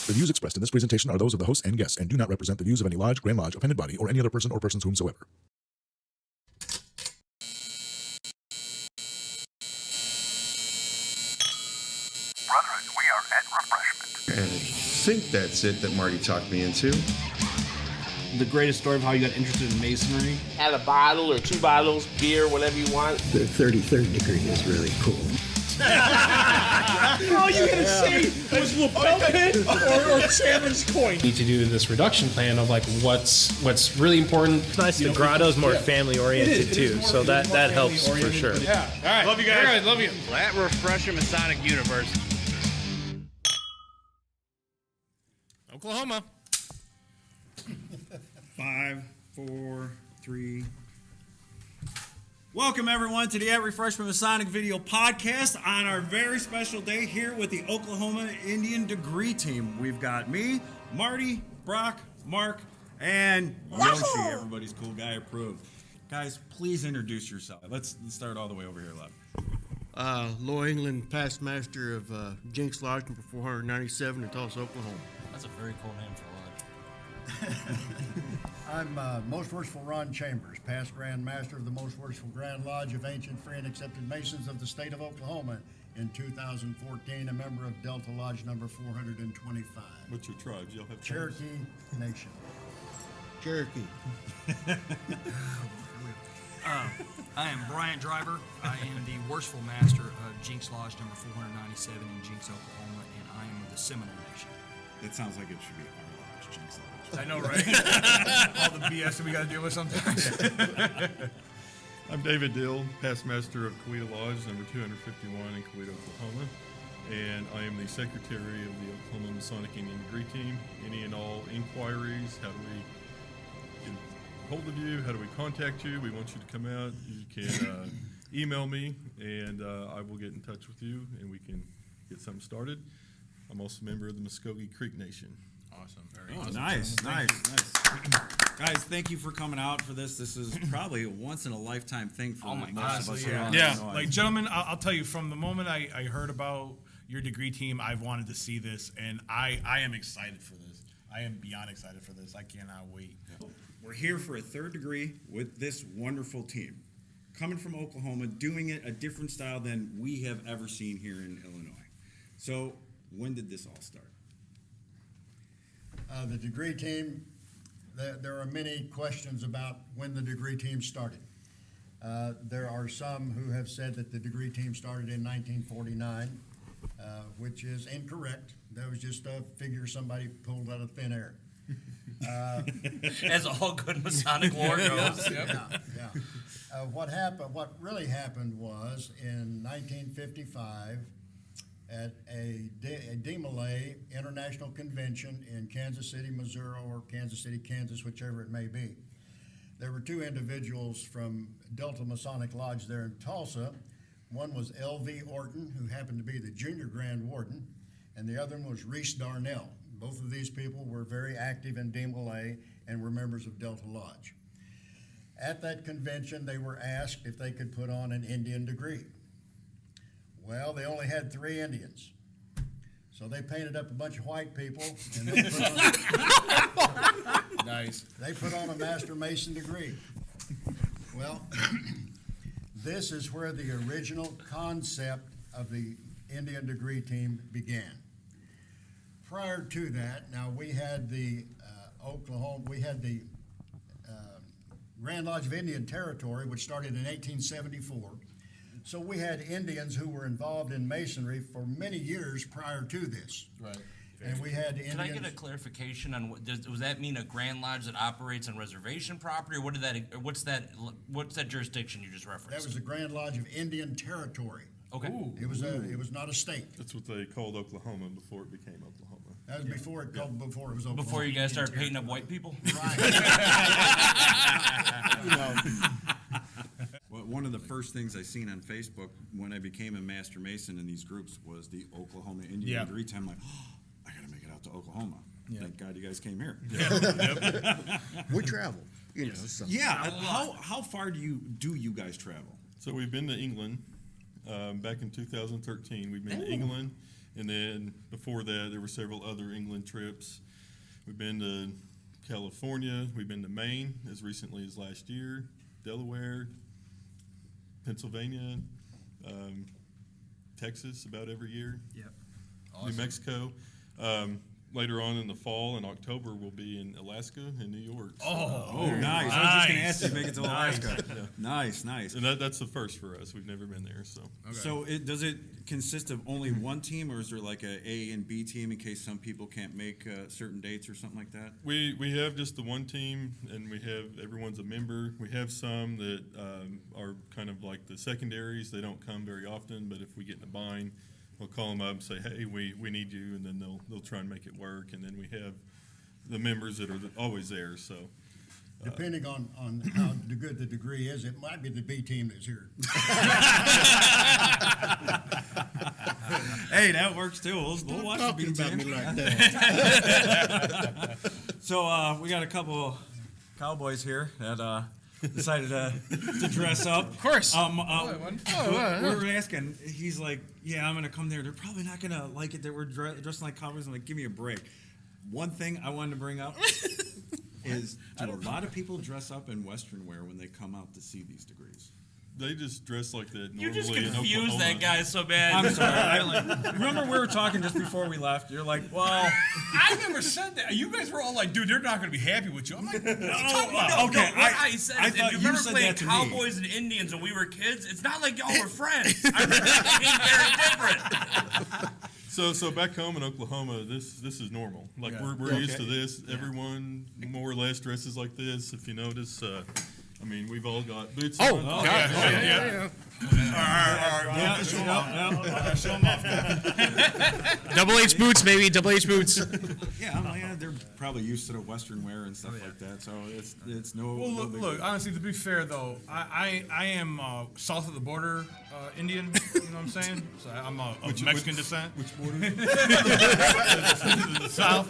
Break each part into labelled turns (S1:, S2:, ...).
S1: The views expressed in this presentation are those of the host and guests and do not represent the views of any lodge, Grand Lodge, appended body, or any other person or persons whomsoever.
S2: Brethren, we are at Refreshment.
S3: And I think that's it that Marty talked me into.
S4: The greatest story of how you got interested in masonry.
S5: Add a bottle or 2 bottles, beer, whatever you want.
S6: The 33rd degree is really cool.
S4: All you gotta say was lapel pin or chairman's coin.
S7: Need to do this reduction plan of like what's really important. It's nice. The grotto's more family oriented too, so that helps for sure.
S4: Yeah. All right. Love you guys.
S7: All right, love you.
S8: At Refreshment Masonic University.
S7: Oklahoma.
S9: 5, 4, 3. Welcome everyone to the At Refreshment Masonic video podcast on our very special day here with the Oklahoma Indian Degree Team. We've got me, Marty, Brock, Mark, and Yoshi, everybody's cool guy approved. Guys, please introduce yourself. Let's start all the way over here, left.
S10: Lloyd England, past master of Jinx Lodge number 497 in Tulsa, Oklahoma.
S8: That's a very cool name for a lodge.
S6: I'm Most Worshipful Ron Chambers, past Grand Master of the Most Worshipful Grand Lodge of Ancient Free and Accepted Masons of the state of Oklahoma. In 2014, a member of Delta Lodge number 425.
S9: What's your tribes? You'll have
S6: Cherokee Nation.
S10: Cherokee.
S11: I am Brian Driver. I am the Worshipful Master of Jinx Lodge number 497 in Jinx, Oklahoma, and I am of the Seminole Nation.
S9: It sounds like it should be our lodge, Jinx Lodge.
S11: I know, right? All the BS that we got to deal with sometimes.
S12: I'm David Dill, past master of Coweta Lodge, number 251 in Coweta, Oklahoma, and I am the secretary of the Oklahoma Masonic Indian Degree Team. Any and all inquiries, how do we get hold of you, how do we contact you, we want you to come out, you can email me, and I will get in touch with you, and we can get something started. I'm also a member of the Muskogee Creek Nation.
S9: Awesome. Very awesome. Nice. Guys, thank you for coming out for this. This is probably a once-in-a-lifetime thing for most of us here in Illinois.
S13: Like, gentlemen, I'll tell you, from the moment I heard about your degree team, I've wanted to see this, and I am excited for this. I am beyond excited for this. I cannot wait.
S9: We're here for a third degree with this wonderful team. Coming from Oklahoma, doing it a different style than we have ever seen here in Illinois. So, when did this all start?
S6: The degree team, there are many questions about when the degree team started. There are some who have said that the degree team started in 1949, which is incorrect. That was just a figure somebody pulled out of thin air.
S8: As all good Masonic lore goes.
S6: Yeah. What really happened was in 1955, at a DMLA International Convention in Kansas City, Missouri, or Kansas City, Kansas, whichever it may be. There were 2 individuals from Delta Masonic Lodge there in Tulsa. One was L.V. Orton, who happened to be the junior Grand Warden, and the other one was Reese Darnell. Both of these people were very active in DMLA and were members of Delta Lodge. At that convention, they were asked if they could put on an Indian degree. Well, they only had 3 Indians. So they painted up a bunch of white people and they put on,
S13: Nice.
S6: They put on a Master Mason degree. Well, this is where the original concept of the Indian Degree Team began. Prior to that, now we had the Grand Lodge of Indian Territory, which started in 1874. So we had Indians who were involved in Masonry for many years prior to this.
S13: Right.
S6: And we had Indians.
S8: Can I get a clarification on does that mean a Grand Lodge that operates on reservation property, or what's that jurisdiction you just referenced?
S6: That was the Grand Lodge of Indian Territory.
S8: Okay.
S6: It was not a state.
S12: That's what they called Oklahoma before it became Oklahoma.
S6: That was before it was Oklahoma.
S8: Before you guys started painting up white people?
S6: Right.
S9: Well, one of the first things I seen on Facebook when I became a Master Mason in these groups was the Oklahoma Indian Degree Team. I'm like, I gotta make it out to Oklahoma. Thank God you guys came here.
S10: We travel.
S9: How far do you guys travel?
S12: So we've been to England back in 2013. We've been to England And then before that, there were several other England trips. We've been to California. We've been to Maine as recently as last year, Delaware, Pennsylvania, Texas about every year.
S11: Yep.
S12: New Mexico. Later on in the fall, in October, we'll be in Alaska and New York.
S9: Oh, nice. I was just going to ask you to make it to Alaska.
S12: Yeah.
S9: Nice, nice.
S12: And that's the first for us. We've never been there. So,
S9: Does it consist of only one team, or is there like a A and B team in case some people can't make certain dates or something like that?
S12: We have just the one team, and we have everyone's a member. We have some that are kind of like the secondaries. They don't come very often, but if we get in a bind, we'll call them up and say, hey, we need you, and then they'll try and make it work. And then we have the members that are always there. So,
S6: depending on how good the degree is, it might be the B team that's here.
S9: Hey, that works too. We'll watch the B team. So we got a couple cowboys here that decided to dress up.
S13: Of course.
S9: We're asking. He's like, "Yeah, I'm gonna come there. They're probably not gonna like it that we're dressing like cowboys." I'm like, "Give me a break." One thing I wanted to bring up is, do a lot of people dress up in Western wear when they come out to see these degrees?
S12: they just dress like that normally.
S8: You just
S12: in
S8: confused
S12: Oklahoma.
S8: that guy so bad.
S9: I'm sorry. Remember we were talking just before we left. You're like, well,
S13: I never said that. You guys were all like, dude, they're not going to be happy with you. I'm like, what are you talking about?
S8: No,
S9: okay,
S8: what I said
S9: I
S8: is, if
S9: thought
S8: you
S9: you
S8: remember
S9: said
S8: playing
S9: that to me.
S8: Cowboys and Indians when we were kids, it's not like y'all were friends. I remember it being very different.
S12: So back home in Oklahoma, this is normal. Like we're used to this. Everyone more or less dresses like this. If you notice, I mean, we've all got boots.
S13: Oh,
S12: on.
S13: God. Yeah.
S8: Show them off.
S7: Double H boots, baby. Double H boots.
S9: Yeah, they're probably used to the Western wear and stuff like that. So it's no.
S13: Well,
S9: no big
S13: look.
S9: deal.
S13: Honestly, to be fair though, I am south of the border Indian. You know what I'm saying? So I'm of Mexican descent.
S12: Which border?
S13: The South.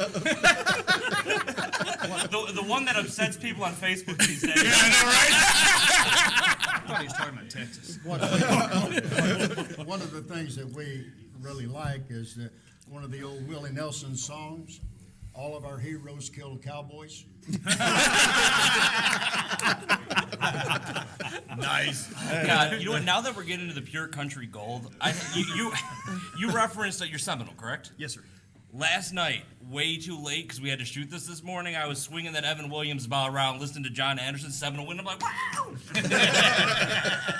S8: The one that upsets people on Facebook these days.
S13: Yeah, I know, right?
S11: I thought he was talking about Texas.
S6: One of the things that we really like is that one of the old Willie Nelson songs, "All of Our Heroes Killed Cowboys."
S13: Nice.
S8: God, you know what? Now that we're getting into the pure country gold, you referenced your Seminole, correct?
S11: Yes, sir.
S8: Last night, way too late because we had to shoot this morning. I was swinging that Evan Williams ball around, listening to John Anderson, Seminole win. I'm like, wow!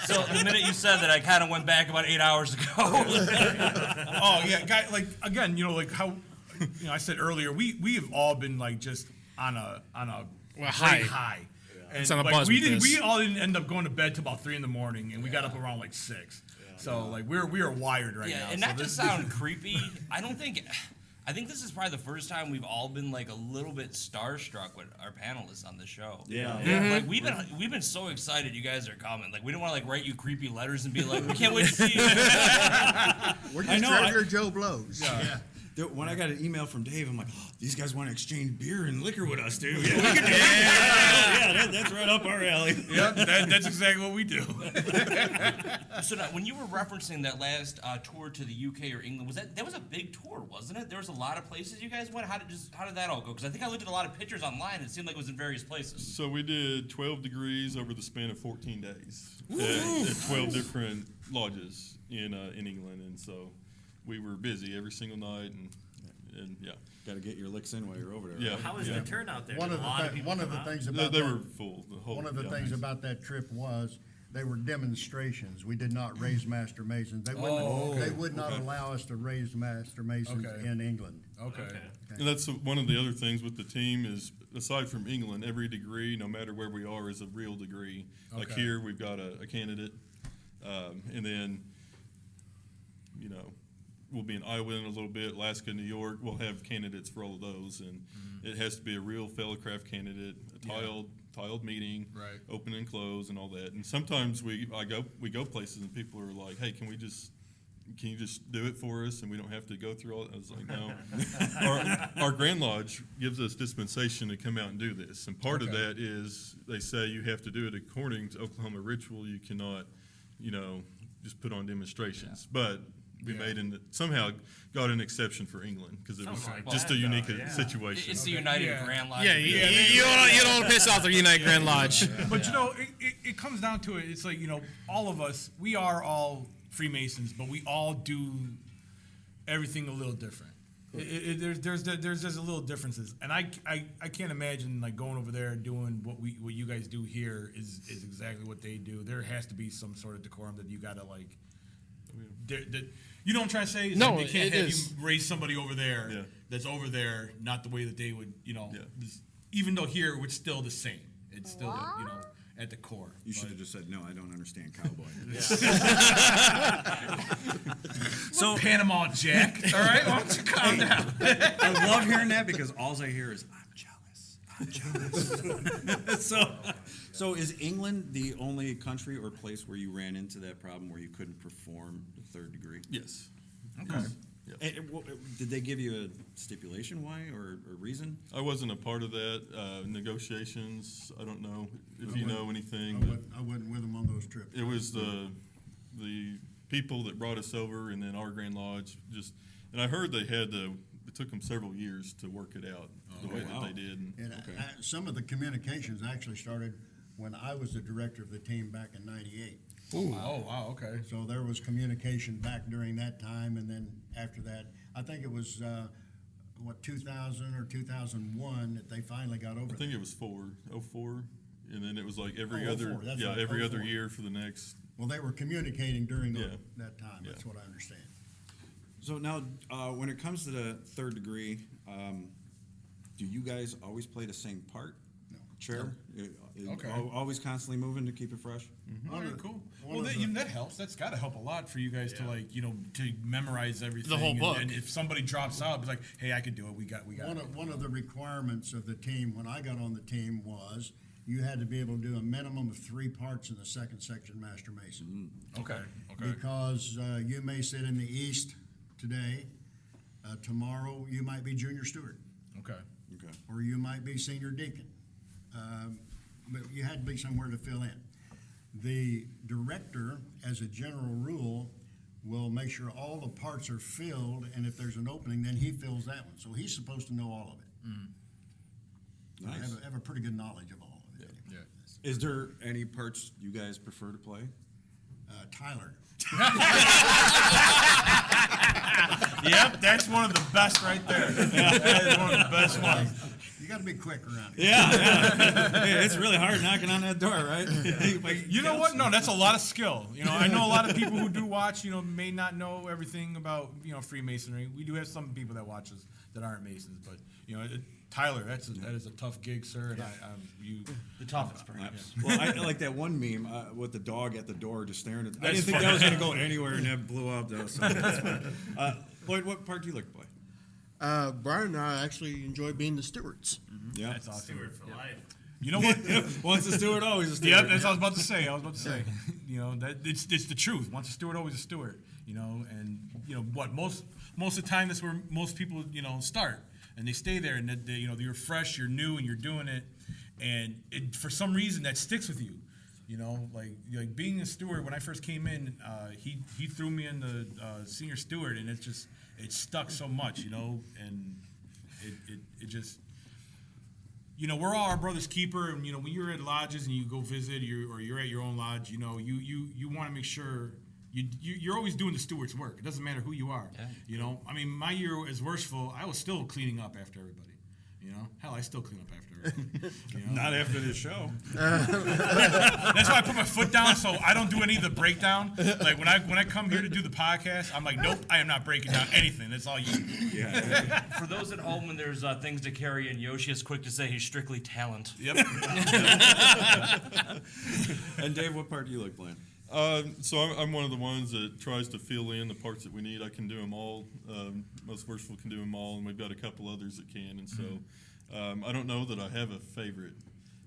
S8: So the minute you said that, I kind of went back about 8 hours ago.
S13: Oh yeah, guy. Like again, like how, I said earlier, we have all been like just on a great high. And
S7: It's on a
S13: like,
S7: buzz with this.
S13: we all didn't end up going to bed till about 3 a.m, and we got up around like 6. So like we are wired right now.
S8: And
S13: so
S8: not to sound creepy, I think this is probably the first time we've all been like a little bit starstruck with our panelists on the show.
S9: Yeah.
S8: Like we've been so excited you guys are coming. Like we didn't want to like write you creepy letters and be like, we can't wait to see you.
S10: We're just regular Joe Blows.
S9: Yeah. When I got an email from Dave, I'm like, oh, these guys want to exchange beer and liquor with us, dude. Yeah, we can do that. That's right up our alley.
S13: Yep, that's exactly what we do.
S8: So now, when you were referencing that last tour to the UK or England, that was a big tour, wasn't it? There was a lot of places you guys went. How did that all go? Because I think I looked at a lot of pictures online. It seemed like it was in various places.
S12: So we did 12 degrees over the span of 14 days at 12 different lodges in England, and so we were busy every single night, and yeah.
S9: Got to get your licks in while you're over there.
S12: Yeah.
S9: Right?
S14: How was the turnout there?
S6: One
S14: Did
S6: of
S14: a lot of people come
S6: the
S14: out?
S6: things about
S12: They
S6: that,
S12: were full. The whole.
S6: one of the
S12: yeah.
S6: things about that trip was they were demonstrations. We did not raise Master Masons. They would not allow us to raise Master Masons in England.
S13: Okay.
S12: And that's one of the other things with the team is, aside from England, every degree, no matter where we are, is a real degree. Like here, we've got a candidate, and then, we'll be in Iowa in a little bit, Alaska, New York. We'll have candidates for all of those, and it has to be a real fellowcraft candidate, a tiled meeting,
S13: Right.
S12: open and close, and all that. And sometimes we go places, and people are like, "Hey, can you just do it for us, and we don't have to go through all that?" I was like, "No." Our Grand Lodge gives us dispensation to come out and do this, and part of that is they say you have to do it according to Oklahoma ritual. You cannot, just put on demonstrations. But we made, and somehow got an exception for England because it was just a unique situation.
S8: It's the United Grand Lodge.
S7: Yeah, you don't want to piss off the United Grand Lodge.
S13: But you know, it comes down to it. It's like, you know, all of us, we are all Freemasons, but we all do everything a little different. There's a little differences, and I can't imagine like going over there and doing what you guys do here is exactly what they do. There has to be some sort of decorum that you gotta like. You know what I'm trying to say? It's
S7: No,
S13: like they can't
S7: it
S13: have
S7: is.
S13: you raise somebody over there that's over there, not the way that they would, you know. Even though here it's still the same. It's still you know, at the core.
S9: You should have just said, no, I don't understand cowboy.
S13: So Panama Jack, all right? Why don't you calm down?
S9: I love hearing that because all I hear is, I'm jealous. So is England the only country or place where you ran into that problem where you couldn't perform the third degree?
S12: Yes.
S13: Okay.
S12: Yeah.
S9: Did they give you a stipulation why or a reason?
S12: I wasn't a part of that negotiations. I don't know if you know anything.
S6: I wasn't with them on those trips.
S12: It was the people that brought us over, and then our Grand Lodge and I heard they had to. It took them several years to work it out the way that they did.
S6: And some of the communications actually started when I was the director of the team back in '98.
S13: Ooh. Oh, wow, okay.
S6: So there was communication back during that time, and then after that, I think it was, 2000 or 2001 that they finally got over
S12: I think it was 04, and then it was like every
S6: 04,
S12: other,
S6: that's right,
S12: every other
S6: 04.
S12: year for the next.
S6: Well, they were communicating during that time, that's what I understand.
S9: So now, when it comes to the third degree, do you guys always play the same part?
S6: No.
S9: Chair?
S13: Okay.
S9: Always constantly moving to keep it fresh?
S13: Mm-hmm. All right, cool. Well, that helps. That's got to help a lot for you guys to like, you know, to memorize everything.
S7: The whole book.
S13: And if somebody drops out, it's like, hey, I could do it. We got.
S6: One of the requirements of the team when I got on the team was you had to be able to do a minimum of 3 parts in the second section Master Mason.
S13: Okay.
S6: Because you may sit in the East today, tomorrow you might be Junior Steward.
S13: Okay.
S6: Or you might be Senior Deacon. But you had to be somewhere to fill in. The director, as a general rule, will make sure all the parts are filled, and if there's an opening, then he fills that one. So he's supposed to know all of it.
S9: Nice.
S6: Have a pretty good knowledge of all of it.
S13: Yeah.
S9: Is there any parts you guys prefer to play?
S6: Tyler.
S13: Yep, that's one of the best right there. That is one of the best ones.
S6: You got to be quick around here.
S9: Yeah. Hey, it's really hard knocking on that door, right?
S13: You know what? No, that's a lot of skill. You know, I know a lot of people who do watch, you know, may not know everything about, you know, Freemasonry. We do have some people that watch us that aren't Masons, but, you know, Tyler, that is a tough gig, sir. And
S8: the toughest, perhaps.
S9: Well, I like that one meme with the dog at the door just staring at. I didn't think that was going to go anywhere, and that blew up. Though, so that's fine. Lloyd, what part do you like to play?
S10: Brian and I actually enjoy being the stewards.
S9: Mm-hmm. Yeah,
S13: that's awesome.
S8: Steward for life.
S13: You know what?
S9: Once a steward, always a steward.
S13: Yep, that's what I was about to say. You know, that it's the truth. Once a steward, always a steward. You know, and you know what? Most of the time, that's where most people, you know, start, and they stay there, and they, you know, you're fresh, you're new, and you're doing it, and for some reason that sticks with you. You know, like being a steward. When I first came in, he threw me in the senior steward, and it stuck so much. You know, and it just. You know, we're all our brother's keeper, and you know, when you're at lodges and you go visit, or you're at your own lodge, you know, you want to make sure you're always doing the steward's work. It doesn't matter who you are. Yeah. You know, I mean, my year as worshipful, I was still cleaning up after everybody. You know, hell, I still clean up after everybody. You know?
S9: Not after this show.
S13: That's why I put my foot down, so I don't do any of the breakdown. Like when I come here to do the podcast, I'm like, nope, I am not breaking down anything. That's all you.
S9: Yeah.
S8: For those at home, when there's things to carry, and Yoshi is quick to say he's strictly talent.
S13: Yep.
S9: And Dave, what part do you like playing?
S12: So I'm one of the ones that tries to fill in the parts that we need. I can do them all. Most worshipful can do them all, and we've got a couple others that can. And so I don't know that I have a favorite.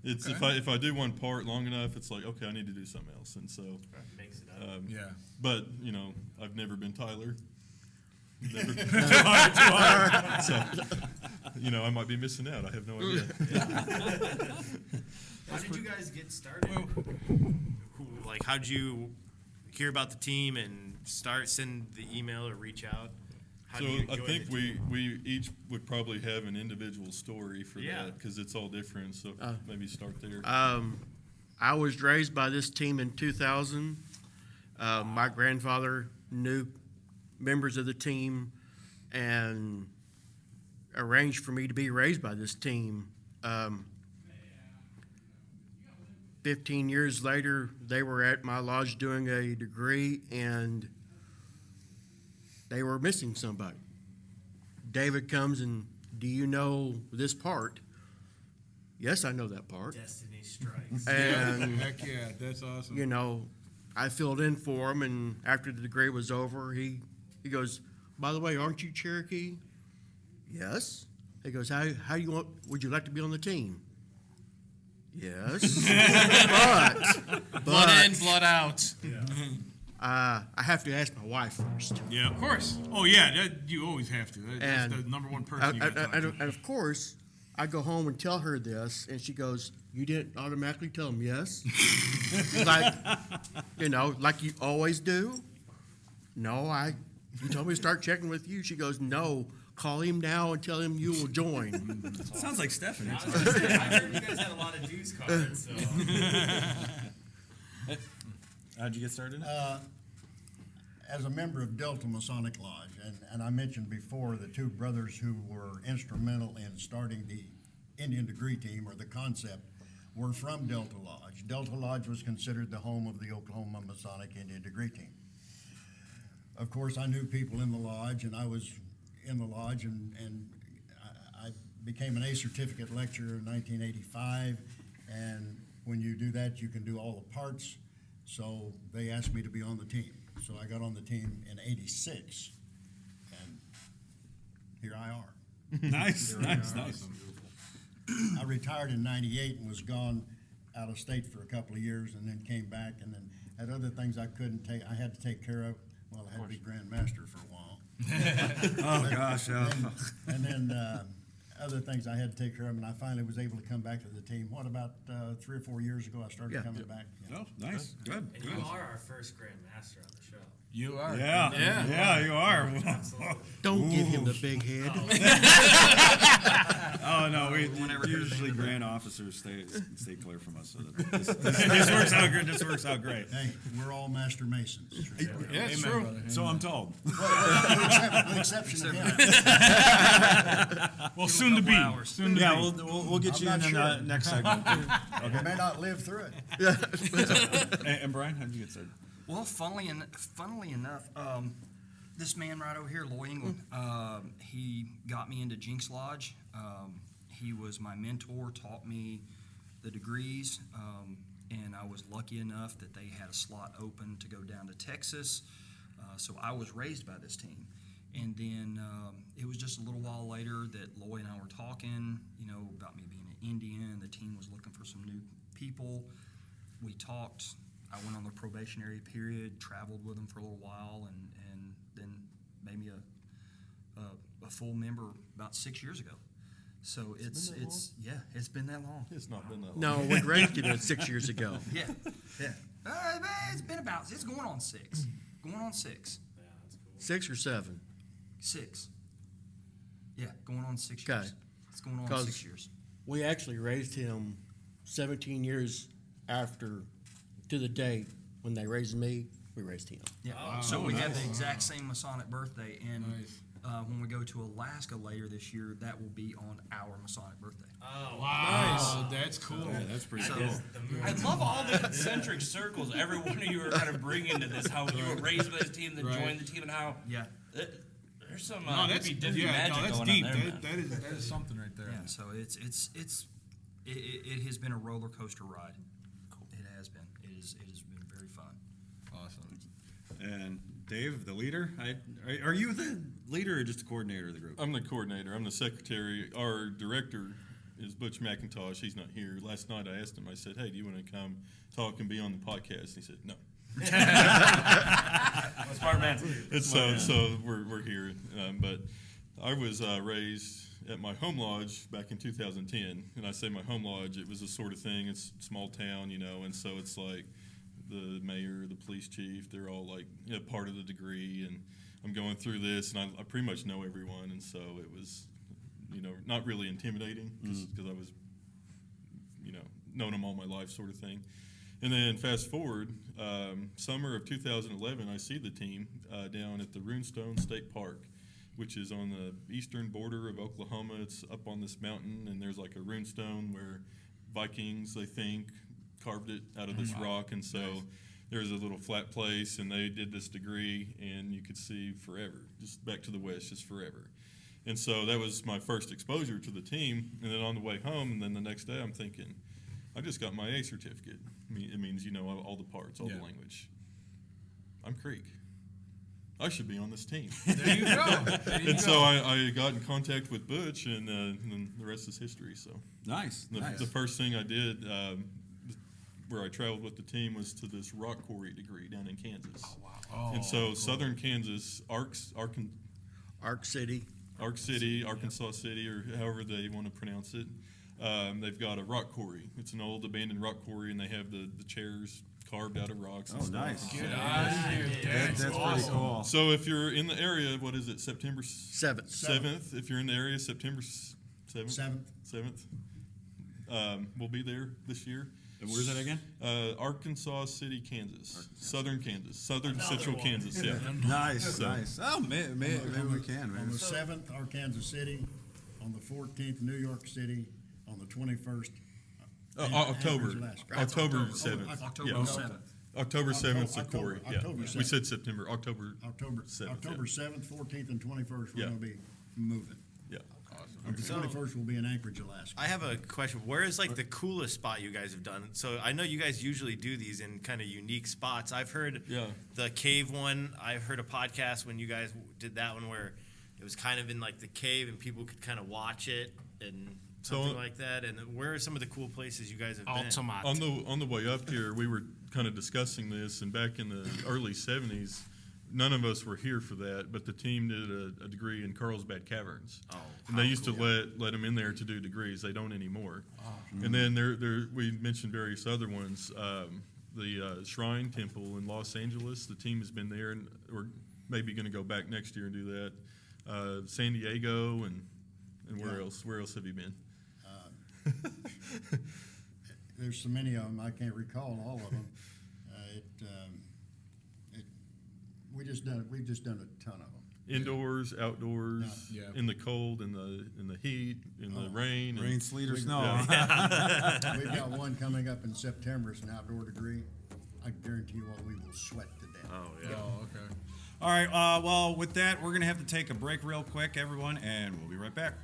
S12: It's if I do one part long enough, it's like, okay, I need to do something else. And so
S8: makes it up.
S13: Yeah.
S12: But you know, I've never been Tyler. Never.
S9: Too hard.
S12: So you know, I might be missing out. I have no idea.
S11: How did you guys get started? How did you
S14: hear about the team and send the email or reach out? How
S12: So
S14: do you
S12: I
S14: join
S12: think
S14: the team?
S12: we each would probably have an individual story for
S14: Yeah.
S12: that because it's all different. So maybe start there.
S10: I was raised by this team in 2000. My grandfather knew members of the team and arranged for me to be raised by this team. 15 years later, they were at my lodge doing a degree, and they were missing somebody. David comes and, do you know this part? Yes, I know that part.
S14: Destiny strikes.
S10: And,
S13: Heck yeah, that's awesome.
S10: you know, I filled in for him, and after the degree was over, he goes, by the way, aren't you Cherokee? Yes. He goes, how you want, would you like to be on the team? Yes. but
S14: Blood in, blood out.
S10: I have to ask my wife first.
S13: Yeah, of course. Oh yeah, you always have to. That's
S10: And
S13: the number one person you got to talk to.
S10: and of course, I go home and tell her this, and she goes, you didn't automatically tell him yes? Like, you know, like you always do? No, you told me to start checking with you. She goes, no, call him now and tell him you will join.
S9: Sounds like Stephanie.
S14: I was gonna say, I heard you guys had a lot of dues cards. So.
S9: How'd you get started?
S6: As a member of Delta Masonic Lodge, and I mentioned before the two brothers who were instrumental in starting the Indian degree team, or the concept, were from Delta Lodge. Delta Lodge was considered the home of the Oklahoma Masonic Indian degree team. Of course, I knew people in the lodge, and I was in the lodge, and I became an A certificate lecturer in 1985, and when you do that, you can do all the parts, so they asked me to be on the team. So I got on the team in 86, and here I are.
S9: Nice,
S6: Here I
S9: nice,
S6: are.
S9: nice.
S6: I retired in 98 and was gone out of state for a couple of years, and then came back, and then had other things I couldn't take, I had to take care of. Well, I had to be Grand Master for a while.
S9: Oh, gosh, yeah.
S6: And then other things I had to take care of, and I finally was able to come back to the team. What, about 3 or 4 years ago, I started coming back. Yeah.
S9: Oh, nice, good.
S14: And you are our first Grand Master on the show.
S13: You are.
S9: Yeah, you are.
S10: Don't give him the big head.
S9: Oh no, we usually grand officers stay clear from us. So this works out good. This works out great.
S6: Hey, we're all Master Masons.
S9: Yeah, it's true. So I'm told.
S6: With the exception of him.
S13: Well, soon to be. Soon to
S9: Yeah,
S13: be.
S9: we'll get
S6: I'm
S9: you
S6: not
S9: in the
S6: sure.
S9: next segment.
S6: You may not live through it.
S9: And Brian, how'd you get started?
S11: Well, funnily enough, this man right over here, Lloyd England, he got me into Jinx Lodge. He was my mentor, taught me the degrees, and I was lucky enough that they had a slot open to go down to Texas. So I was raised by this team. And then it was just a little while later that Lloyd and I were talking, about me being an Indian. The team was looking for some new people. We talked. I went on the probationary period, traveled with them for a little while, and then made me a full member about 6 years ago. So it's been that long.
S12: It's not been that long.
S10: No, we raised him 6 years ago.
S11: Yeah. It's going on 6. Going on 6.
S10: 6 or 7?
S11: 6. Yeah, going on 6
S10: Okay.
S11: years. It's going on
S10: 'Cause
S11: 6 years.
S10: We actually raised him 17 years after, to the date when they raised me, we raised him.
S11: Yeah. So we have the exact same Masonic birthday, and when we go to Alaska later this year, that will be on our Masonic birthday.
S14: Oh,
S13: Wow, that's cool.
S9: Yeah, that's pretty
S11: So-
S9: cool.
S8: I love all the concentric circles every one of you are kind of bringing to this. How you were raised by this team, then joined the team, and how there's some magic
S13: that's
S8: going
S13: deep.
S8: on there.
S13: That is something right there.
S11: Yeah. So it has been a roller coaster ride. It has been. It has been very fun.
S13: Awesome.
S9: And Dave, the leader, are you the leader or just a coordinator of the group?
S12: I'm the coordinator. I'm the secretary. Our director is Butch McIntosh. He's not here. Last night I asked him, I said, hey, do you want to come talk and be on the podcast? He said, no.
S8: Smart man.
S12: So we're here. But I was raised at my home lodge back in 2010. And I say my home lodge, it was a sort of thing. It's a small town, and so it's like the mayor, the police chief. They're all like part of the degree, and I'm going through this, and I pretty much know everyone, and so it was, not really intimidating because I was, known them all my life, sort of thing. And then fast forward, summer of 2011, I see the team down at the Runestone State Park, which is on the eastern border of Oklahoma. It's up on this mountain, and there's like a runestone where Vikings, they think, carved it out of this rock. And so there's a little flat place, and they did this degree, and you could see forever, just back to the west, just forever. And so that was my first exposure to the team. And then on the way home, and then the next day, I'm thinking, I just got my A certificate. It means you know all the parts, all the language. I'm Creek. I should be on this team.
S13: There you go.
S12: And so I got in contact with Butch, and then the rest is history. So
S9: nice.
S12: The first thing I did, where I traveled with the team, was to this rock quarry degree down in Kansas. Oh, wow. And so cool. Southern Kansas, Ark City, Arkansas City, or however they want to pronounce it. They've got a rock quarry. It's an old abandoned rock quarry, and they have the chairs carved out of rocks. And stuff.
S9: Nice.
S12: That's
S9: pretty cool.
S12: So if you're in the area, what is it, September
S10: 7th?
S12: 7th. If you're in the area, September 7th. 7th. We'll be there this year.
S9: And where's that again?
S12: Arkansas City, Kansas. Southern Kansas. Southern Central Kansas, yeah.
S9: Nice. Oh, maybe we can, man.
S6: On the 7th, Arkansas City. On the 14th, New York City. On the 21st,
S12: October 7th.
S11: October
S12: Yeah.
S11: 7th.
S12: October 7th is the quarry. Yeah.
S6: October 7th.
S12: We said September. October 7th.
S6: October 7th, 14th, and 21st, we're
S12: Yeah.
S6: going to be moving.
S12: Yeah.
S6: The 21st will be in Anchorage, Alaska.
S14: I have a question. Where is like the coolest spot you guys have done? So I know you guys usually do these in kind of unique spots. I've heard the cave one. I've heard a podcast when you guys did that one where it was kind of in like the cave and people could kind of watch it and something like that. And where are some of the cool places you guys have been?
S12: On the way up here, we were kind of discussing this, and back in the early 70s, none of us were here for that, but the team did a degree in Carlsbad Caverns. And they used to let them in there to do degrees. They don't anymore. And then we mentioned various other ones. The Shrine Temple in Los Angeles, the team has been there, and we're maybe going to go back next year and do that. San Diego, and where else? Where else have you been?
S6: There's so many of them, I can't recall all of them. We've just done a ton of them.
S12: Indoors, outdoors, in the cold, in the heat, in the rain.
S9: Rain, sleet, or snow.
S6: We've got one coming up in September. It's an outdoor degree. I guarantee you what we will sweat to death.
S14: Oh, yeah.
S13: Oh, okay.
S9: All right. Well, with that, we're going to have to take a break real quick, everyone, and we'll be right back.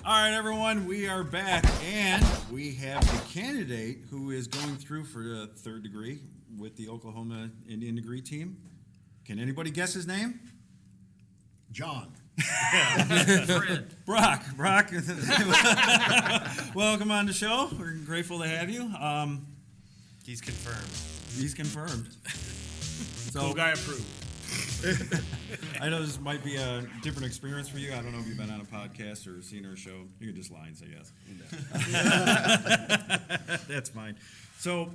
S9: All right, everyone, we are back, and we have the candidate who is going through for the third degree with the Oklahoma Indian degree team. Can anybody guess his name?
S6: John.
S11: Fred.
S9: Brock. Welcome on the show. We're grateful to have you.
S14: He's confirmed.
S9: He's confirmed.
S13: Cool guy approved.
S9: I know this might be a different experience for you. I don't know if you've been on a podcast or seen our show. You can just lie and say yes. That's fine. So,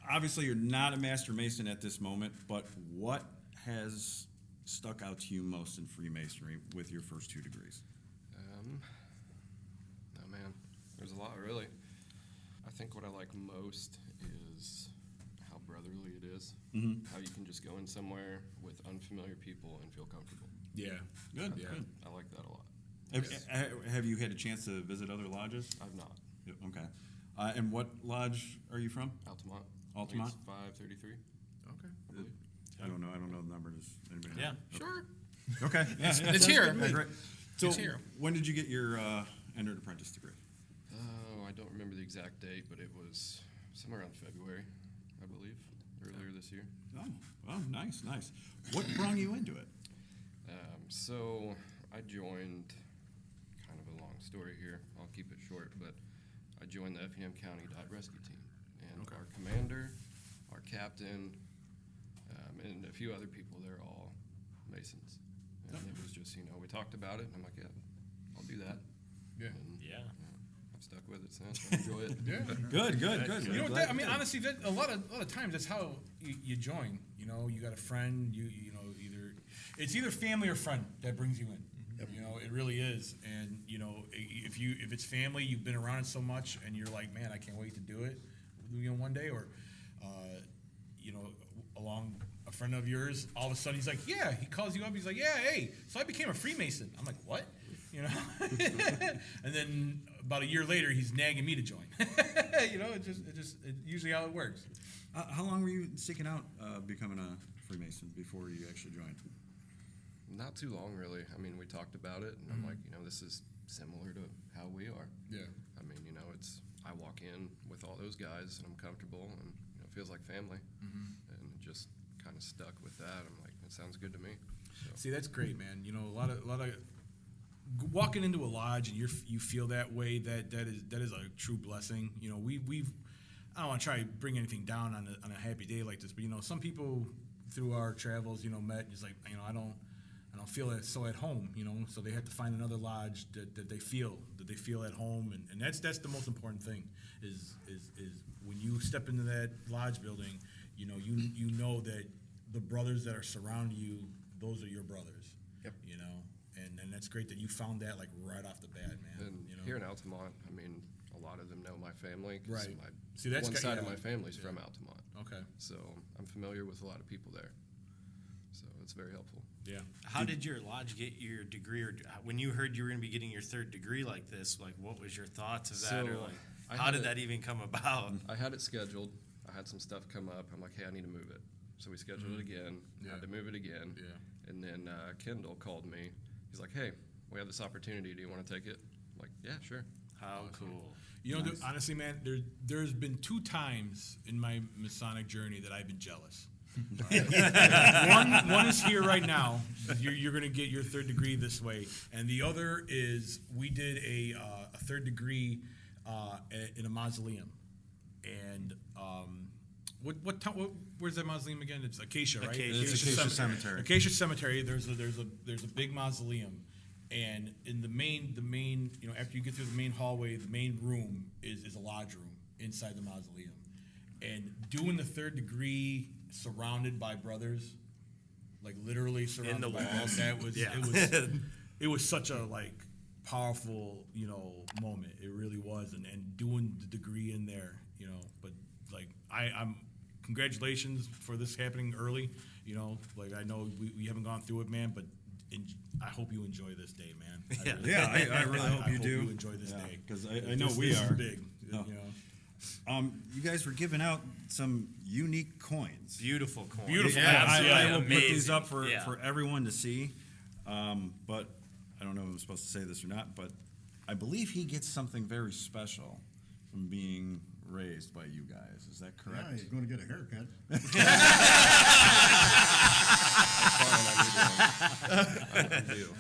S9: obviously, you're not a Master Mason at this moment, but what has stuck out to you most in Freemasonry with your first 2 degrees?
S15: Oh, man. There's a lot, really. I think what I like most is how brotherly it is.
S9: Mhm.
S15: How you can just go in somewhere with unfamiliar people and feel comfortable.
S13: Yeah.
S9: Good.
S15: Yeah.
S9: Good.
S15: I like that a lot.
S9: Have you had a chance to visit other lodges?
S15: I've not.
S9: Yep, okay. And what lodge are you from?
S15: Altamont.
S9: Altamont?
S15: 533.
S13: Okay.
S15: I believe.
S9: I don't know. I don't know the number. Does anybody know?
S13: Yeah. Sure.
S9: Okay.
S13: It's
S9: sounds
S13: here.
S9: good. Okay, great. So,
S13: It's here.
S9: when did you get your entered apprentice degree?
S15: Oh, I don't remember the exact date, but it was somewhere around February, I believe, earlier this year.
S9: Oh, nice, nice. What brought you into it?
S15: So I joined, kind of a long story here, I'll keep it short, but I joined the Effingham County Dive Rescue Team. And our commander, our captain, and a few other people, they're all Masons. And it was just, we talked about it, and I'm like, yeah, I'll do that.
S13: Yeah.
S15: And,
S13: Yeah.
S15: I've stuck with it since. I enjoy it.
S13: Yeah.
S9: Good.
S13: You know what? I mean, honestly, that a lot of times that's how you join. You got a friend. You know, it's either family or friend that brings you in. You know, it really is. And if it's family, you've been around it so much, and you're like, man, I can't wait to do it. One day, or along a friend of yours, all of a sudden he's like, yeah, he calls you up. He's like, yeah, hey, so I became a Freemason. I'm like, what? And then about a year later, he's nagging me to join. It's usually how it works.
S9: How long were you seeking out becoming a Freemason before you actually joined?
S15: Not too long, really. I mean, we talked about it, and I'm like, this is similar to how we are.
S13: Yeah.
S15: I mean, I walk in with all those guys, and I'm comfortable, and it feels like family. And just kind of stuck with that. I'm like, it sounds good to me. So.
S13: See, that's great, man. A lot of walking into a lodge and you feel that way. That is a true blessing. We've I don't want to try to bring anything down on a happy day like this, but some people through our travels, met. And it's like I don't feel so at home. So they have to find another lodge that they feel at home, and that's the most important thing. Is when you step into that lodge building, you know that the brothers that are surrounding you, those are your brothers.
S9: Yep.
S13: And that's great that you found that right off the bat, man.
S15: And here in Altamont, I mean, a lot of them know my family. 'Cause
S13: Right.
S15: See, that's one side of my family's from Altamont.
S13: Okay.
S15: So I'm familiar with a lot of people there. So it's very helpful.
S13: Yeah.
S14: How did your lodge get your degree, or when you heard you were going to be getting your 3rd degree like this? Like, what was your thoughts of that, or how did that even come about?
S15: I had it scheduled. I had some stuff come up. I'm like, hey, I need to move it. So we scheduled it again.
S13: Yeah.
S15: Had to move it again.
S13: Yeah.
S15: And then Kendall called me. He's like, hey, we have this opportunity. Do you want to take it? I'm like, yeah, sure.
S14: How cool.
S13: Nice. Honestly, man, there's been 2 times in my Masonic journey that I've been jealous. One is here right now. You're going to get your 3rd degree this way, and the other is we did a 3rd degree in a mausoleum, and where's that mausoleum again? It's Acacia, right?
S9: Acacia Cemetery.
S13: Acacia Cemetery. There's a big mausoleum, and in the main after you get through the main hallway, the main room is a lodge room inside the mausoleum, and doing the 3rd degree surrounded by brothers, like literally surrounded
S14: in the
S13: by
S14: walls.
S13: It was such a powerful moment. It really was, and doing the degree in there, but I'm congratulations for this happening early. I know we haven't gone through it, man, but I hope you enjoy this day, man.
S9: I really hope you do.
S13: You enjoy this day,
S9: because I know we
S13: this
S9: are
S13: is big.
S9: You guys were giving out some unique coins.
S14: Beautiful coins.
S13: Beautiful.
S9: Yeah,
S13: coins.
S9: I will put
S14: Amazing.
S9: these up for everyone to see. But I don't know if I'm supposed to say this or not, but I believe he gets something very special from being raised by you guys. Is that correct?
S6: Yeah, he's going to get a haircut.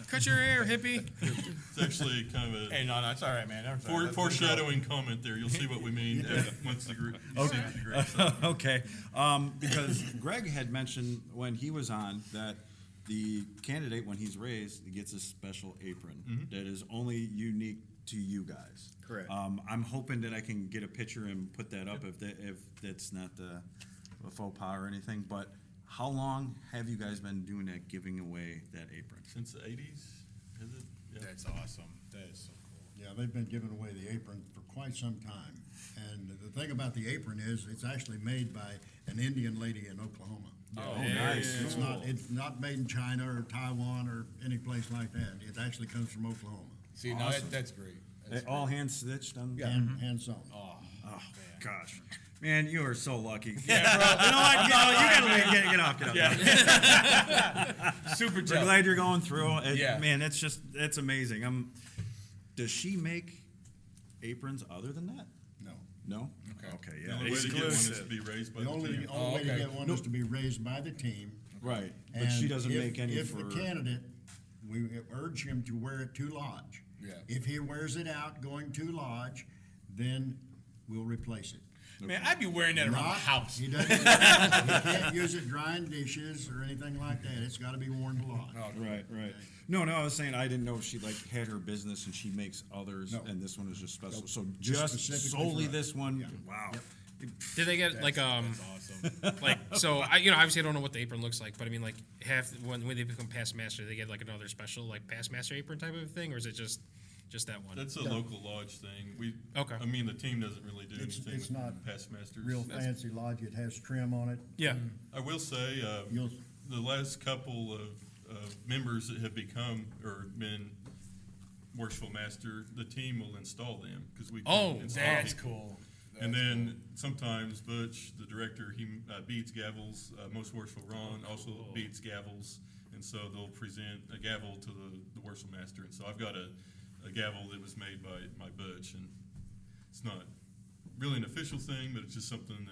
S4: Cut your hair, hippie.
S12: It's actually kind of a
S13: Hey, no, it's all right, man.
S12: foreshadowing comment there. You'll see what we mean once the group.
S9: Okay. Because Greg had mentioned when he was on that the candidate, when he's raised, he gets a special apron that is only unique to you guys.
S10: Correct.
S9: I'm hoping that I can get a picture and put that up if that's not a faux pas or anything. But how long have you guys been doing that, giving away that apron?
S12: Since the 80s, is it? Yeah.
S13: That's awesome. That is so cool.
S6: Yeah, they've been giving away the apron for quite some time. And the thing about the apron is it's actually made by an Indian lady in Oklahoma.
S9: Oh, nice.
S6: It's not made in China or Taiwan or any place like that. It actually comes from Oklahoma.
S13: See, now
S9: Awesome.
S13: that's great.
S9: They all hand stitched on.
S13: Yeah.
S6: Hand sewn.
S13: Oh,
S9: Gosh, man, you are so lucky.
S13: Yeah, bro.
S9: You know what? You gotta get off. Get off.
S13: Yeah. Super
S9: We're
S13: tough.
S9: glad you're going through.
S13: Yeah.
S9: Man, it's amazing. Does she make aprons other than that?
S6: No.
S9: No.
S6: Okay.
S12: The only way to get one is to be raised by
S6: The
S12: the
S6: only
S12: team.
S6: way to get one is to be raised by the team.
S9: Right. But
S6: And
S9: she doesn't
S6: if-
S9: make any
S6: if
S9: for.
S6: the candidate, we urge him to wear it to lodge.
S13: Yeah.
S6: If he wears it out going to lodge, then we'll replace it.
S13: Man, I'd be wearing that around the house.
S6: He doesn't. He can't use it drying dishes or anything like that. It's got to be worn to lodge.
S9: Right. No, I was saying I didn't know if she had her business and she makes others,
S6: No.
S9: and this one is just special.
S6: Nope.
S9: So
S6: Just
S9: just
S6: specifically
S9: solely
S6: for us.
S9: this one.
S6: Yeah.
S9: Wow.
S7: Did they get like
S13: That's awesome.
S7: like so? Obviously I don't know what the apron looks like, but I mean like when they become past master, they get like another special like past master apron type of thing, or is it just that one?
S12: That's a local lodge thing.
S7: Okay.
S12: I mean, the team doesn't really do
S6: It's
S12: anything
S6: not
S12: with past masters.
S6: Real fancy lodge. It has trim on it.
S7: Yeah.
S12: I will say,
S6: You'll-
S12: the last couple of members that have become or been worshipful master, the team will install them because we can install
S13: that's
S12: people.
S13: cool.
S12: And then sometimes Butch, the director, he beats gavels. Most worshipful Ron also beats gavels, and so they'll present a gavel to the worshipful master. And so I've got a gavel that was made by Butch, and it's not really an official thing, but it's just something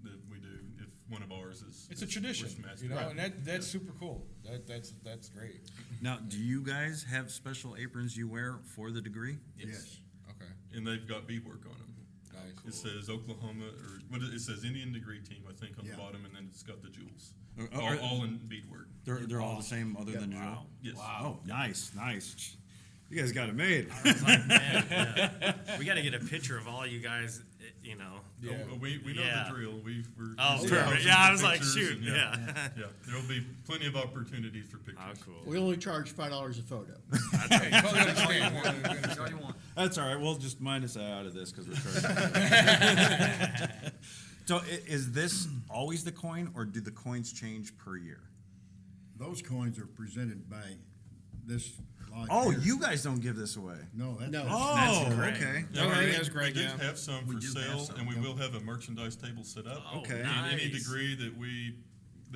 S12: that we do if one of ours is.
S13: It's a tradition,
S12: worshipful master.
S13: you know,
S12: Right.
S13: and that's super cool. That's great.
S9: Now, do you guys have special aprons you wear for the degree?
S12: Yes.
S13: Okay.
S12: And they've got beadwork on them.
S13: Nice.
S12: It says Oklahoma, or it says Indian Degree Team, I think, on
S6: Yeah.
S12: the bottom, and then it's got the jewels.
S9: Are-
S12: All in beadwork.
S9: They're all the same, other than the jewel.
S12: Yes.
S9: Oh, nice. You guys got it made.
S14: I was like, man, we got to get a picture of all you guys, you know.
S12: Yeah. We know
S14: Yeah.
S12: the drill. We're
S14: Oh,
S12: we're
S14: perfect.
S12: posting
S14: Yeah, I
S12: the
S14: was like,
S12: pictures
S14: shoot,
S12: and
S14: yeah.
S12: Yeah, there will be plenty of opportunities for pictures.
S14: Oh, cool.
S10: We only charge $5 a photo.
S13: Hey, totally understand. We understand.
S9: That's all right. We'll just minus that out of this because we're charging. So is this always the coin, or do the coins change per year?
S6: Those coins are presented by this lodge.
S9: Oh,
S6: here.
S9: you guys don't give this away.
S6: No, that's
S9: Oh,
S14: Greg.
S9: okay.
S12: Yeah,
S7: Okay,
S12: we-
S7: that's great,
S12: We do
S7: yeah.
S12: have some for
S6: do have
S12: sale,
S6: some,
S12: and we
S6: yeah.
S12: will have a merchandise table set up.
S14: Oh,
S9: Okay.
S12: In any
S14: nice.
S12: degree that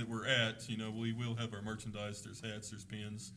S12: we're at, we will have our merchandise. There's hats, there's pins.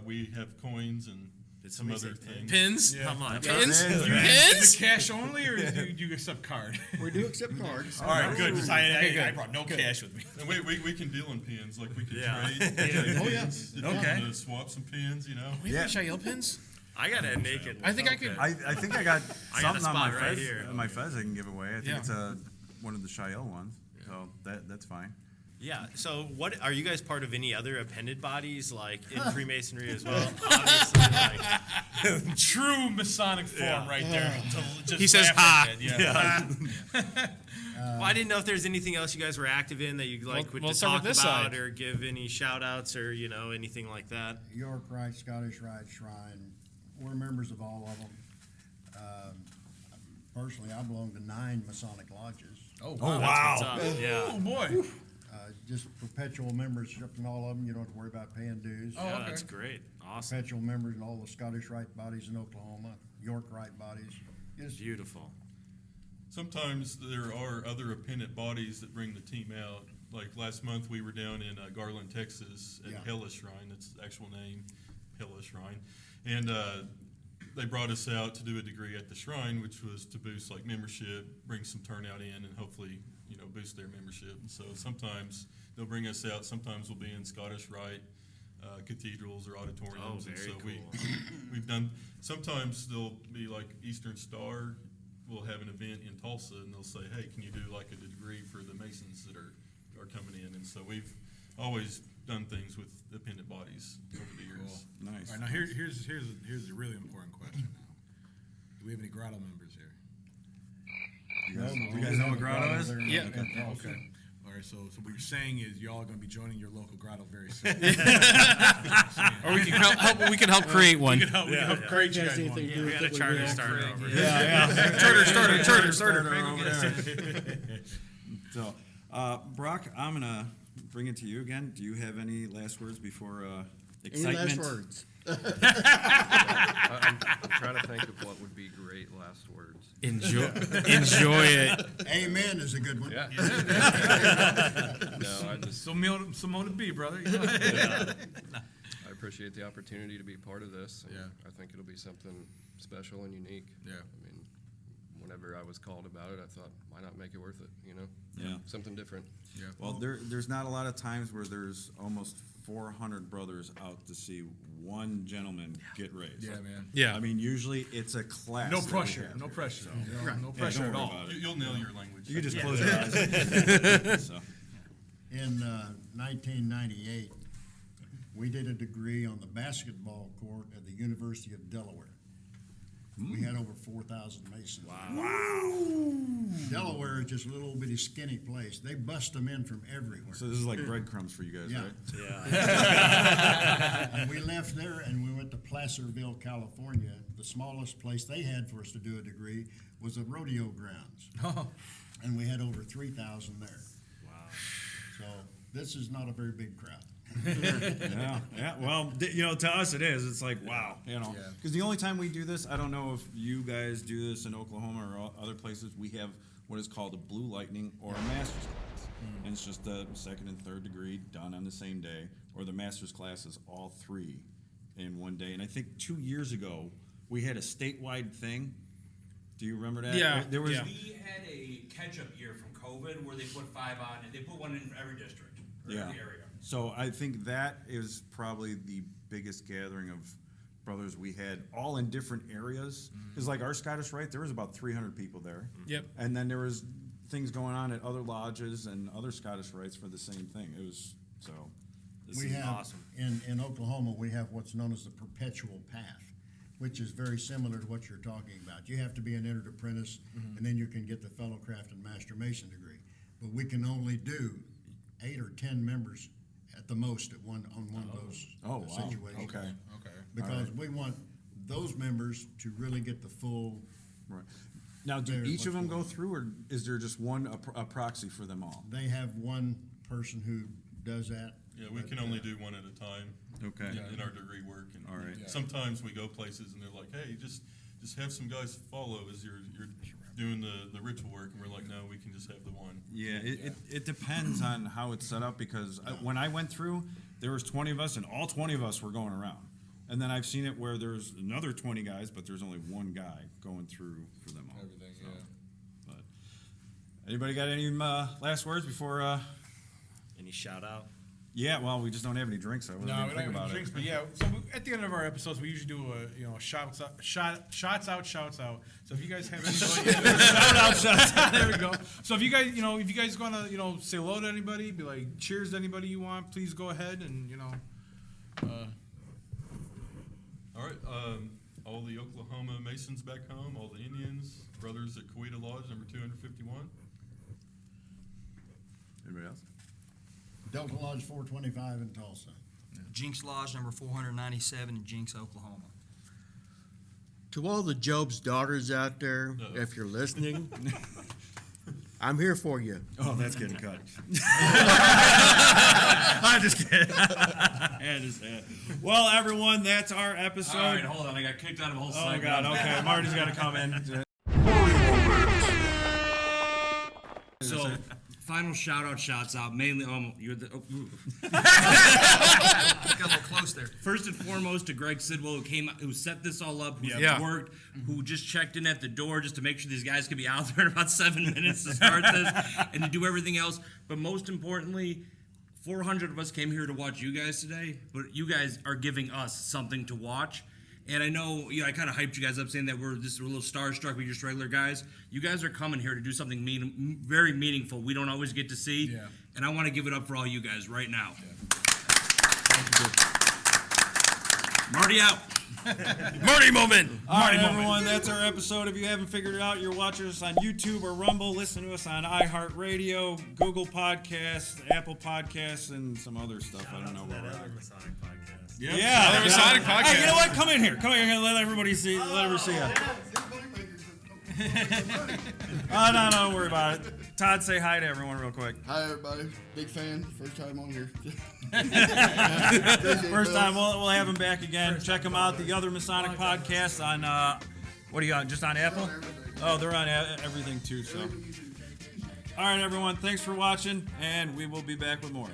S12: We have coins and
S14: Did
S12: some
S14: somebody
S12: other
S14: say
S12: things.
S7: Pins?
S14: Come on.
S7: Pins?
S9: Pins?
S13: Is
S7: Pins?
S13: it cash only, or do you accept card?
S10: We do accept cards.
S13: All right, good. 'Cause I
S7: good.
S13: brought no cash with me.
S12: And we can deal in pins, like we can
S14: Yeah.
S12: trade
S6: Oh, yeah.
S12: pins. If you
S9: Okay.
S12: want to swap some pins,
S7: We
S9: Yeah.
S7: have Shail pins?
S14: I got a naked one.
S7: I think I could-
S9: I think I got
S14: I got a
S9: something on my
S14: spot right
S9: fez.
S14: here.
S9: My fez I can give away. I think
S7: Yeah.
S9: it's one of the Shael ones. So that's fine.
S14: Yeah. So, what are you guys part of any other appended bodies like in Freemasonry as well? Obviously, like,
S13: True Masonic form
S14: Yeah.
S13: right there. Just
S7: He says,
S13: laugh
S7: "Ha."
S13: like that, yeah.
S14: well, I didn't know if there's anything else you guys were active in that you like would
S7: we'll
S14: to
S7: start
S14: talk
S7: with
S14: about
S7: this side.
S14: or give any shout outs or anything like that.
S6: York Rite, Scottish Rite Shrine. We're members of all of them. Personally, I belong to 9 Masonic lodges.
S13: Oh,
S9: wow.
S14: That's what's up. Yeah.
S13: Oh, boy.
S6: Just perpetual membership in all of them. You don't have to worry about paying dues.
S13: Oh,
S14: Yeah,
S13: okay.
S14: that's great. Awesome.
S6: Perpetual members in all the Scottish Rite bodies in Oklahoma, York Rite bodies. It's
S14: Beautiful.
S12: Sometimes there are other appendant bodies that bring the team out. Like last month, we were down in Garland, Texas at
S6: Yeah.
S12: Hella Shrine. That's the actual name, Hella Shrine. And they brought us out to do a degree at the shrine, which was to boost like membership, bring some turnout in, and hopefully, boost their membership. And so sometimes they'll bring us out. Sometimes we'll be in Scottish Rite cathedrals or auditoriums.
S14: Oh,
S12: and
S14: very
S12: so
S14: cool.
S12: we've done. Sometimes they'll be like Eastern Star. We'll have an event in Tulsa, and they'll say, "Hey, can you do like a degree for the Masons that are coming in?" And so we've always done things with appendant bodies over the years.
S9: Nice.
S13: All right, now here's a really important question now. Do we have any grotto members here?
S9: You guys know what grotto is?
S7: Yeah.
S13: Okay. All right, so what you're saying is y'all are going to be joining your local grotto very soon.
S7: Or we can help create one.
S13: We can help create you guys one.
S4: We got a charter starter over here.
S13: Charter.
S9: So, Brock, I'm gonna bring it to you again. Do you have any last words before excitement?
S10: Any last words?
S15: I'm trying to think of what would be great last words.
S7: Enjoy it.
S6: Amen is a good one.
S15: Yeah. No, I just
S13: So more to be, brother.
S15: I appreciate the opportunity to be part of this. And I think it'll be something special and unique.
S13: Yeah.
S15: I mean, whenever I was called about it, I thought, why not make it worth it? You know?
S9: Yeah.
S15: Something different.
S13: Yeah.
S9: Well, there's not a lot of times where there's almost 400 brothers out to see one gentleman get raised.
S13: Yeah, man.
S7: Yeah.
S9: I mean, usually it's a class.
S13: No
S9: that we
S13: pressure.
S9: have
S13: No
S9: here,
S13: pressure.
S9: so.
S13: No pressure
S9: don't
S13: at
S9: worry
S13: all.
S9: about it.
S12: You'll nail your language.
S9: You can just close your eyes. So.
S6: In 1998, we did a degree on the basketball court at the University of Delaware. We had over 4,000 Masons. Wow. Delaware is just a little bitty skinny place. They bust them in from everywhere.
S9: So this is like breadcrumbs for you guys,
S6: Yeah.
S9: right?
S14: Yeah.
S6: And we left there and we went to Placerville, California. The smallest place they had for us to do a degree was the rodeo grounds. And we had over 3,000 there. Wow. So this is not a very big crowd.
S9: Yeah. Well, to us it is. It's like, wow, Because the only time we do this, I don't know if you guys do this in Oklahoma or other places, we have what is called a Blue Lightning or a master's class. And it's just the second and third degree done on the same day, or the master's class is all three in one day. And I think 2 years ago, we had a statewide thing. Do you remember that?
S7: Yeah.
S9: There was.
S8: We had a catch-up year from COVID where they put 5 on, and they put one in for every district, or every area.
S9: So I think that is probably the biggest gathering of brothers we had, all in different areas. Because like our Scottish Rite, there was about 300 people there.
S7: Yep.
S9: And then there was things going on at other lodges and other Scottish Rites for the same thing. It was so.
S6: We have, in Oklahoma, we have what's known as the perpetual path, which is very similar to what you're talking about. You have to be an entered apprentice, and then you can get the Fellowcraft and Master Mason degree. But we can only do 8 or 10 members at the most at one of those situations.
S9: Okay.
S6: Because we want those members to really get the full.
S9: Right. Now, do each of them go through, or is there just one a proxy for them all?
S6: They have one person who does that.
S12: Yeah, we can only do one at a time.
S9: Okay.
S12: In our degree work, and
S9: all right.
S12: Sometimes we go places and they're like, "Hey, just have some guys follow as you're doing the ritual work," and we're like, "No, we can just have the one."
S9: Yeah, it depends on how it's set up, because when I went through, there was 20 of us, and all 20 of us were going around. And then I've seen it where there's another 20 guys, but there's only one guy going through for them all.
S13: Everything,
S9: so. But anybody got any last words before?
S14: Any shout out?
S9: Yeah, well, we just don't have any drinks. So I wasn't
S13: No,
S9: even
S13: we don't
S9: think
S13: have
S9: about
S13: any drinks,
S9: it.
S13: but yeah. So at the end of our episodes, we usually do a shouts out. So if you guys have anybody, shouts out. There we go. So if you guys gonna say hello to anybody, be like cheers to anybody you want, please go ahead and
S12: All right, all the Oklahoma Masons back home, all the Indians, brothers at Coweta Lodge, number 251.
S9: Anybody else?
S6: Delta Lodge 425 in Tulsa.
S11: Jinx Lodge number 497 in Jinx, Oklahoma.
S10: To all the Job's daughters out there, if you're listening, I'm here for you.
S9: Oh, that's getting cut. I'm just kidding. Well, everyone, that's our episode.
S8: All right, hold on. I got kicked out of a whole
S9: Oh,
S8: segment.
S9: God. Okay, Marty's got to come in.
S8: So, final shouts out. Mainly, you're the.
S11: Got a little close there.
S8: First and foremost to Greg Sidwell, who set this all up, who worked, who just checked in at the door just to make sure these guys could be out there in about 7 minutes to start this and to do everything else. But most importantly, 400 of us came here to watch you guys today, but you guys are giving us something to watch. And I know, I kind of hyped you guys up saying that we're a little starstruck, we're just regular guys. You guys are coming here to do something very meaningful we don't always get to see. Yeah. And I want to give it up for all you guys right now. Yeah. Marty out. Marty moment.
S9: All right,
S8: Marty moment.
S9: everyone, that's our episode. If you haven't figured it out, you're watching us on YouTube or Rumble. Listen to us on iHeartRadio, Google Podcasts, Apple Podcasts, and some other stuff. I don't know where we're at.
S14: Masonic podcast.
S9: Yeah,
S7: Another Masonic
S9: Hey,
S7: podcast.
S9: you know what? Come in here. Come in here. Let everybody see. Let everybody see you. Oh, no, don't worry about it. Todd, say hi to everyone real quick.
S10: Hi, everybody. Big fan. First time on here.
S9: First time, we'll have him back again. Check him out. The other Masonic podcasts on, what do you got? Just on Apple? Oh, they're on everything too. So, all right, everyone. Thanks for watching, and we will be back with more.